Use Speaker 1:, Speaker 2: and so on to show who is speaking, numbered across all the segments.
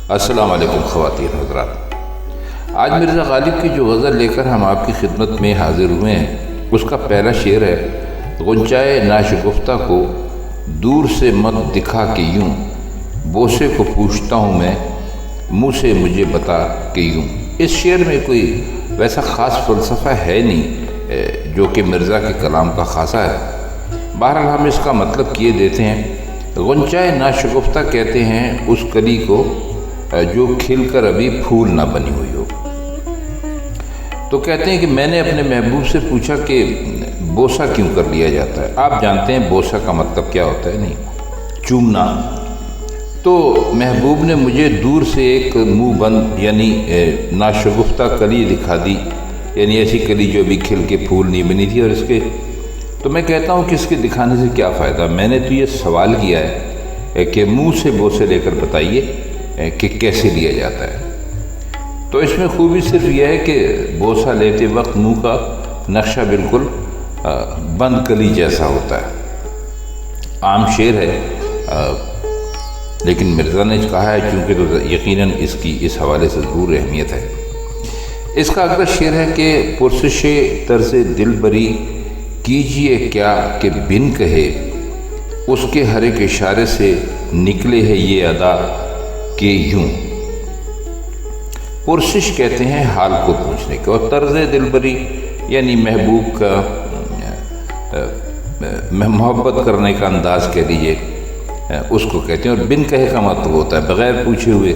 Speaker 1: السلام علیکم خواتین حضرات، آج مرزا غالب کی جو غزل لے کر ہم آپ کی خدمت میں حاضر ہوئے ہیں اس کا پہلا شعر ہے: غنچائے ناشگفتہ کو دور سے مت دکھا کے یوں، بوسے کو پوچھتا ہوں میں منہ سے مجھے بتا کے یوں۔ اس شعر میں کوئی ویسا خاص فلسفہ ہے نہیں جو کہ مرزا کے کلام کا خاصہ ہے۔ بہرحال ہم اس کا مطلب کیے دیتے ہیں۔ غنچائے ناشگفتہ کہتے ہیں اس کلی کو جو کھل کر ابھی پھول نہ بنی ہوئی ہو۔ تو کہتے ہیں کہ میں نے اپنے محبوب سے پوچھا کہ بوسہ کیوں کر لیا جاتا ہے۔ آپ جانتے ہیں بوسہ کا مطلب کیا ہوتا ہے، نہیں؟ چومنا۔ تو محبوب نے مجھے دور سے ایک منہ بند یعنی ناشگفتہ کلی دکھا دی، یعنی ایسی کلی جو ابھی کھل کے پھول نہیں بنی تھی۔ اور اس کے تو میں کہتا ہوں کہ اس کے دکھانے سے کیا فائدہ؟ میں نے تو یہ سوال کیا ہے کہ منہ سے بوسے لے کر بتائیے کہ کیسے لیا جاتا ہے۔ تو اس میں خوبی صرف یہ ہے کہ بوسہ لیتے وقت منہ کا نقشہ بالکل بند کلی جیسا ہوتا ہے۔ عام شعر ہے لیکن مرزا نے کہا ہے چونکہ تو یقیناً اس کی اس حوالے سے ضرور اہمیت ہے۔ اس کا اگلا شعر ہے کہ پرسش طرز دل بری کیجئے کیا کہ بن کہے، اس کے ہر ایک اشارے سے نکلے ہے یہ ادا کہ یوں۔ پرسش کہتے ہیں حال کو پوچھنے کے، اور طرز دل بری یعنی محبوب کا محبت کرنے کا انداز کہہ دیجئے، اس کو کہتے ہیں۔ اور بن کہے کا مطلب ہوتا ہے بغیر پوچھے ہوئے۔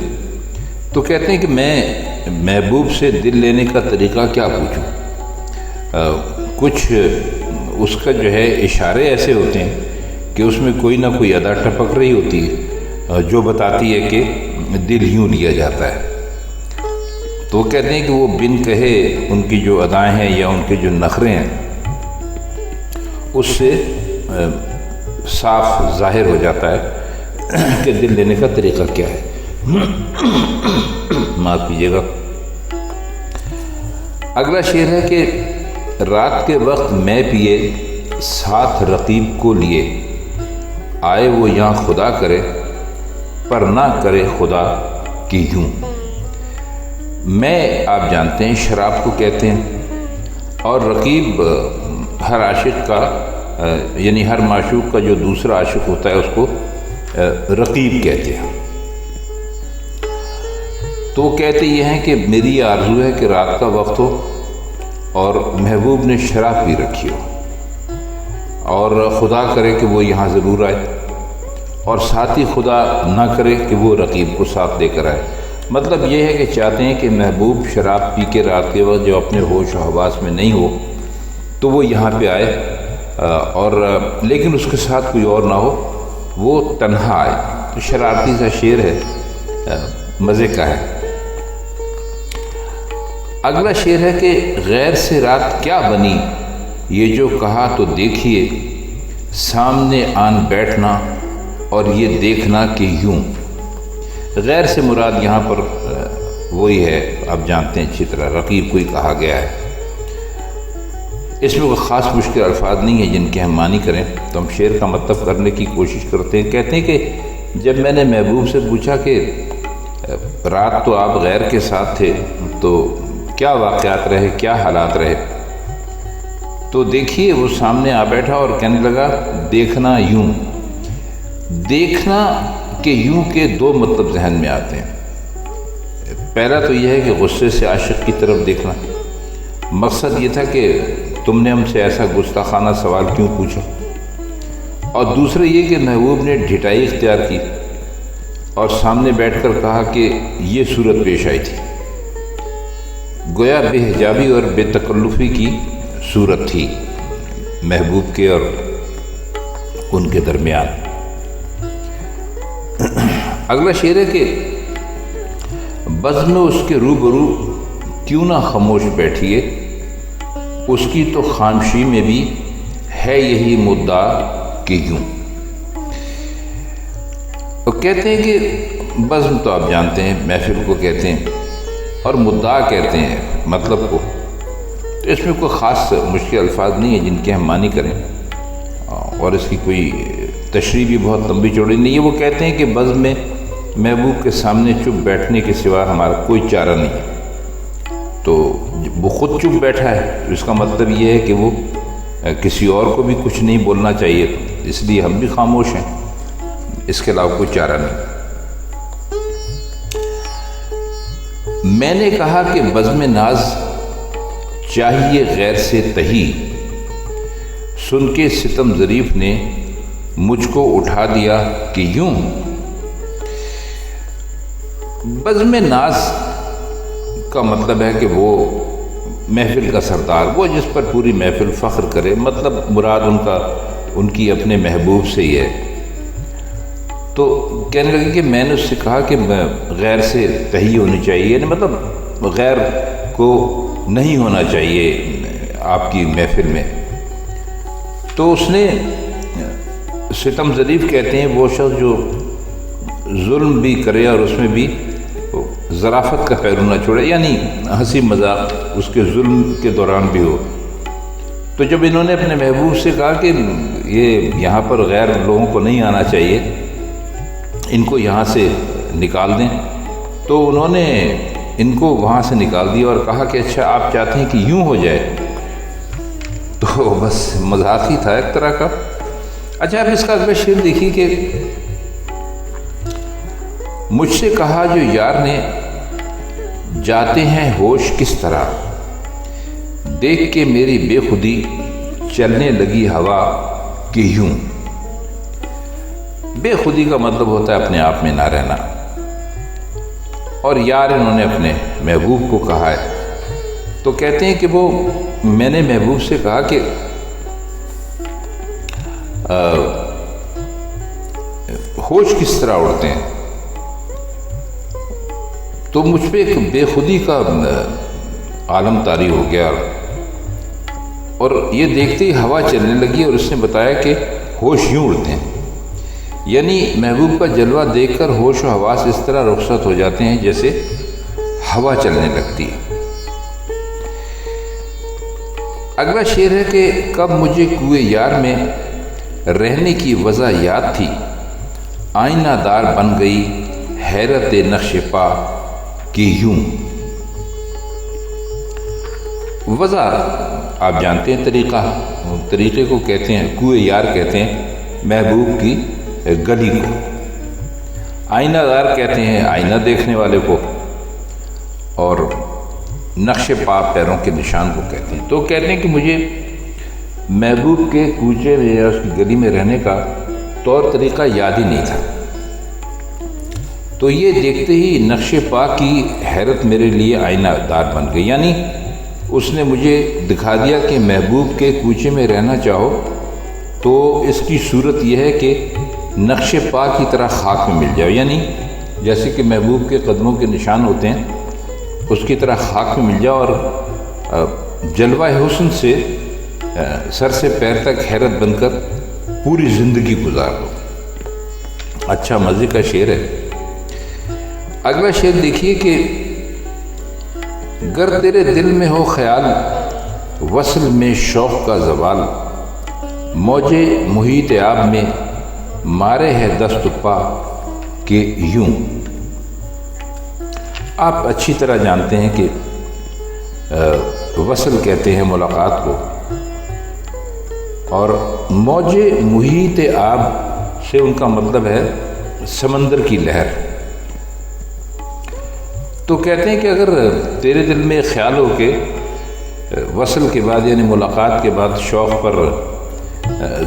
Speaker 1: تو کہتے ہیں کہ میں محبوب سے دل لینے کا طریقہ کیا پوچھوں؟ کچھ اس کا جو ہے اشارے ایسے ہوتے ہیں کہ اس میں کوئی نہ کوئی ادا ٹپک رہی ہوتی ہے جو بتاتی ہے کہ دل یوں لیا جاتا ہے۔ تو وہ کہتے ہیں کہ وہ بن کہے ان کی جو ادائیں ہیں یا ان کے جو نخرے ہیں اس سے صاف ظاہر ہو جاتا ہے کہ دل لینے کا طریقہ کیا ہے۔ معاف کیجیے گا۔ اگلا شعر ہے کہ رات کے وقت میں پیے ساتھ رقیب کو لیے، آئے وہ یہاں خدا کرے پر نہ کرے خدا کی یوں۔ میں آپ جانتے ہیں شراب کو کہتے ہیں، اور رقیب ہر عاشق کا یعنی ہر معشوق کا جو دوسرا عاشق ہوتا ہے اس کو رقیب کہتے ہیں۔ تو وہ کہتے یہ ہیں کہ میری آرزو ہے کہ رات کا وقت ہو اور محبوب نے شراب پی رکھی ہو، اور خدا کرے کہ وہ یہاں ضرور آئے، اور ساتھ ہی خدا نہ کرے کہ وہ رقیب کو ساتھ لے کر آئے۔ مطلب یہ ہے کہ چاہتے ہیں کہ محبوب شراب پی کے رات کے وقت جو اپنے ہوش و حواس میں نہیں ہو تو وہ یہاں پہ آئے، اور لیکن اس کے ساتھ کوئی اور نہ ہو، وہ تنہا آئے۔ تو شرارتی سا شعر ہے، مزے کا ہے۔ اگلا شعر ہے کہ غیر سے رات کیا بنی، یہ جو کہا تو دیکھیے، سامنے آن بیٹھنا اور یہ دیکھنا کہ یوں۔ غیر سے مراد یہاں پر وہی ہے، آپ جانتے ہیں اچھی طرح، رقیب کو ہی کہا گیا ہے۔ اس میں کوئی خاص مشکل الفاظ نہیں ہیں جن کے ہم معنی کریں، تو ہم شعر کا مطلب کرنے کی کوشش کرتے ہیں۔ کہتے ہیں کہ جب میں نے محبوب سے پوچھا کہ رات تو آپ غیر کے ساتھ تھے تو کیا واقعات رہے، کیا حالات رہے، تو دیکھیے وہ سامنے آ بیٹھا اور کہنے لگا دیکھنا یوں۔ دیکھنا کہ یوں کے دو مطلب ذہن میں آتے ہیں۔ پہلا تو یہ ہے کہ غصے سے عاشق کی طرف دیکھنا، مقصد یہ تھا کہ تم نے ہم سے ایسا گستاخانہ سوال کیوں پوچھا، اور دوسرا یہ کہ محبوب نے ڈھٹائی اختیار کی اور سامنے بیٹھ کر کہا کہ یہ صورت پیش آئی تھی، گویا بے حجابی اور بے تکلفی کی صورت تھی محبوب کے اور ان کے درمیان۔ اگلا شعر ہے کہ بزم اس کے روبرو کیوں نہ خاموش بیٹھیے، اس کی تو خاموشی میں بھی ہے یہی مدعا کہ یوں۔ وہ کہتے ہیں کہ بزم تو آپ جانتے ہیں محفل کو کہتے ہیں، اور مدعا کہتے ہیں مطلب کو۔ تو اس میں کوئی خاص مشکل الفاظ نہیں ہے جن کے ہم معنی کریں، اور اس کی کوئی تشریح بھی بہت لمبی چوڑی نہیں ہے۔ وہ کہتے ہیں کہ بزم میں محبوب کے سامنے چپ بیٹھنے کے سوا ہمارا کوئی چارہ نہیں۔ تو وہ خود چپ بیٹھا ہے تو اس کا مطلب یہ ہے کہ وہ کسی اور کو بھی کچھ نہیں بولنا چاہیے، اس لیے ہم بھی خاموش ہیں، اس کے علاوہ کوئی چارہ نہیں۔ میں نے کہا کہ بزم ناز چاہیے غیر سے تہی، سن کے ستم ظریف نے مجھ کو اٹھا دیا کہ یوں۔ بزم ناز کا مطلب ہے کہ وہ محفل کا سردار، وہ جس پر پوری محفل فخر کرے، مطلب مراد ان کی اپنے محبوب سے ہی ہے۔ تو کہنے لگے کہ میں نے اس سے کہا کہ غیر سے تہی ہونی چاہیے، یعنی مطلب غیر کو نہیں ہونا چاہیے آپ کی محفل میں۔ تو اس نے ستم ظریف کہتے ہیں وہ شخص جو ظلم بھی کرے اور اس میں بھی ظرافت کا پہلو نہ چھوڑے، یعنی ہنسی مذاق اس کے ظلم کے دوران بھی ہو۔ تو جب انہوں نے اپنے محبوب سے کہا کہ یہ یہاں پر غیر لوگوں کو نہیں آنا چاہیے، ان کو یہاں سے نکال دیں، تو انہوں نے ان کو وہاں سے نکال دیا اور کہا کہ اچھا آپ چاہتے ہیں کہ یوں ہو جائے؟ تو بس مذاق ہی تھا ایک طرح کا۔ اچھا اب اس کا اگلا شعر دیکھیے کہ مجھ سے کہا جو یار نے جاتے ہیں ہوش کس طرح، دیکھ کے میری بے خودی چلنے لگی ہوا کہ یوں۔ بے خودی کا مطلب ہوتا ہے اپنے آپ میں نہ رہنا، اور یار انہوں نے اپنے محبوب کو کہا ہے۔ تو کہتے ہیں کہ وہ میں نے محبوب سے کہا کہ ہوش کس طرح اڑتے ہیں، تو مجھ پہ ایک بے خودی کا عالم طاری ہو گیا، اور یہ دیکھتے ہی ہوا چلنے لگی، اور اس نے بتایا کہ ہوش یوں اڑتے ہیں، یعنی محبوب کا جلوہ دیکھ کر ہوش و حواس اس طرح رخصت ہو جاتے ہیں جیسے ہوا چلنے لگتی ہے۔ اگلا شعر ہے کہ کب مجھے کوئے یار میں رہنے کی وجہ یاد تھی، آئینہ دار بن گئی حیرت نقش پا کہ یوں۔ وجہ آپ جانتے ہیں طریقے کو کہتے ہیں، کوئے یار کہتے ہیں محبوب کی گلی کو، آئینہ دار کہتے ہیں آئینہ دیکھنے والے کو، اور نقش پا پیروں کے نشان کو کہتے ہیں۔ تو کہتے ہیں کہ مجھے محبوب کے کوچے میں یا اس کی گلی میں رہنے کا طور طریقہ یاد ہی نہیں تھا، تو یہ دیکھتے ہی نقش پا کی حیرت میرے لیے آئینہ دار بن گئی، یعنی اس نے مجھے دکھا دیا کہ محبوب کے کوچے میں رہنا چاہو تو اس کی صورت یہ ہے کہ نقش پا کی طرح خاک میں مل جاؤ، یعنی جیسے کہ محبوب کے قدموں کے نشان ہوتے ہیں اس کی طرح خاک میں مل جاؤ، اور جلوہ حسن سے سر سے پیر تک حیرت بن کر پوری زندگی گزار دو۔ اچھا مزے کا شعر ہے۔ اگلا شعر دیکھیے کہ گر تیرے دل میں ہو خیال وصل میں شوق کا زوال، موجے محیط آب میں مارے ہے دست پا کہ یوں۔ آپ اچھی طرح جانتے ہیں کہ وصل کہتے ہیں ملاقات کو، اور موجے محیط آب سے ان کا مطلب ہے سمندر کی لہر۔ تو کہتے ہیں کہ اگر تیرے دل میں خیال ہو کہ وصل کے بعد یعنی ملاقات کے بعد شوق پر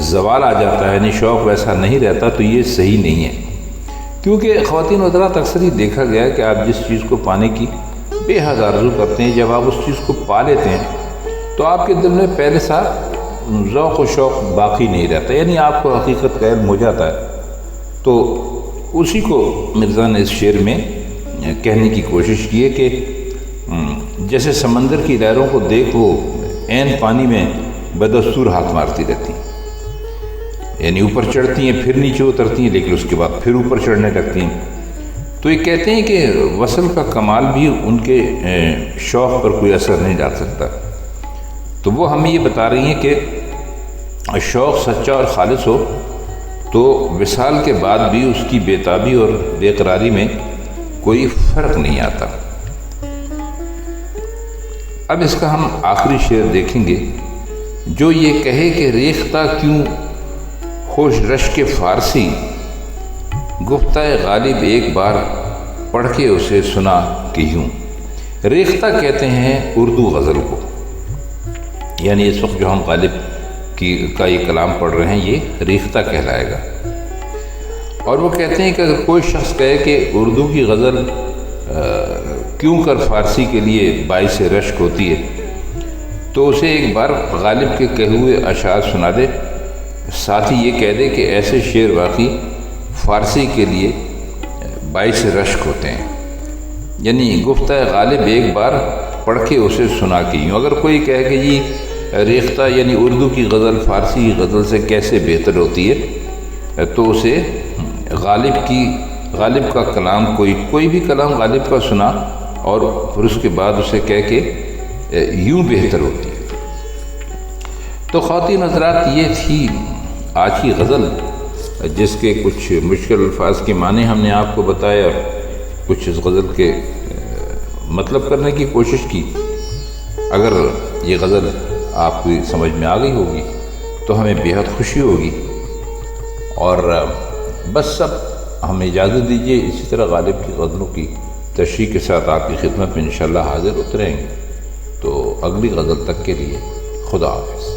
Speaker 1: زوال آ جاتا ہے، یعنی شوق ویسا نہیں رہتا، تو یہ صحیح نہیں ہے، کیونکہ خواتین حضرات اکثر ہی دیکھا گیا ہے کہ آپ جس چیز کو پانے کی بے حد آرزو کرتے ہیں، جب آپ اس چیز کو پا لیتے ہیں تو آپ کے دل میں پہلے سا ذوق و شوق باقی نہیں رہتا، یعنی آپ کو حقیقت کا علم ہو جاتا ہے۔ تو اسی کو مرزا نے اس شعر میں کہنے کی کوشش کی ہے کہ جیسے سمندر کی لہروں کو دیکھ وہ عین پانی میں بدستور ہاتھ مارتی رہتی ہیں، یعنی اوپر چڑھتی ہیں پھر نیچے اترتی ہیں لیکن اس کے بعد پھر اوپر چڑھنے لگتی ہیں۔ تو یہ کہتے ہیں کہ وصل کا کمال بھی ان کے شوق پر کوئی اثر نہیں ڈال سکتا۔ تو وہ ہمیں یہ بتا رہی ہیں کہ شوق سچا اور خالص ہو تو وصال کے بعد بھی اس کی بےتابی اور بے قراری میں کوئی فرق نہیں آتا۔ اب اس کا ہم آخری شعر دیکھیں گے، جو یہ کہے کہ ریختہ کیوں خوش رشک فارسی، گفتہ غالب ایک بار پڑھ کے اسے سنا کہ یوں۔ ریختہ کہتے ہیں اردو غزل کو، یعنی اس وقت جو ہم غالب کا یہ کلام پڑھ رہے ہیں یہ ریختہ کہلائے گا۔ اور وہ کہتے ہیں کہ اگر کوئی شخص کہے کہ اردو کی غزل کیوں کر فارسی کے لیے باعث رشک ہوتی ہے، تو اسے ایک بار غالب کے کہے ہوئے اشعار سنا دے، ساتھ ہی یہ کہہ دے کہ ایسے شعر واقعی فارسی کے لیے باعث رشک ہوتے ہیں، یعنی گفتہ غالب ایک بار پڑھ کے اسے سنا کے یوں۔ اگر کوئی کہے کہ جی ریختہ یعنی اردو کی غزل فارسی غزل سے کیسے بہتر ہوتی ہے، تو اسے غالب کا کلام کوئی بھی کلام غالب کا سنا اور پھر اس کے بعد اسے کہہ کے یوں بہتر ہوتی ہے۔ تو خواتین حضرات، یہ تھی آج کی غزل، جس کے کچھ مشکل الفاظ کے معنی ہم نے آپ کو بتائے اور کچھ اس غزل کے مطلب کرنے کی کوشش کی۔ اگر یہ غزل آپ کی سمجھ میں آ گئی ہوگی تو ہمیں بےحد خوشی ہوگی، اور بس سب ہمیں اجازت دیجیے، اسی طرح غالب کی غزلوں کی تشریح کے ساتھ آپ کی خدمت میں انشاءاللہ حاضر اتریں گے۔ تو اگلی غزل تک کے لیے خدا حافظ۔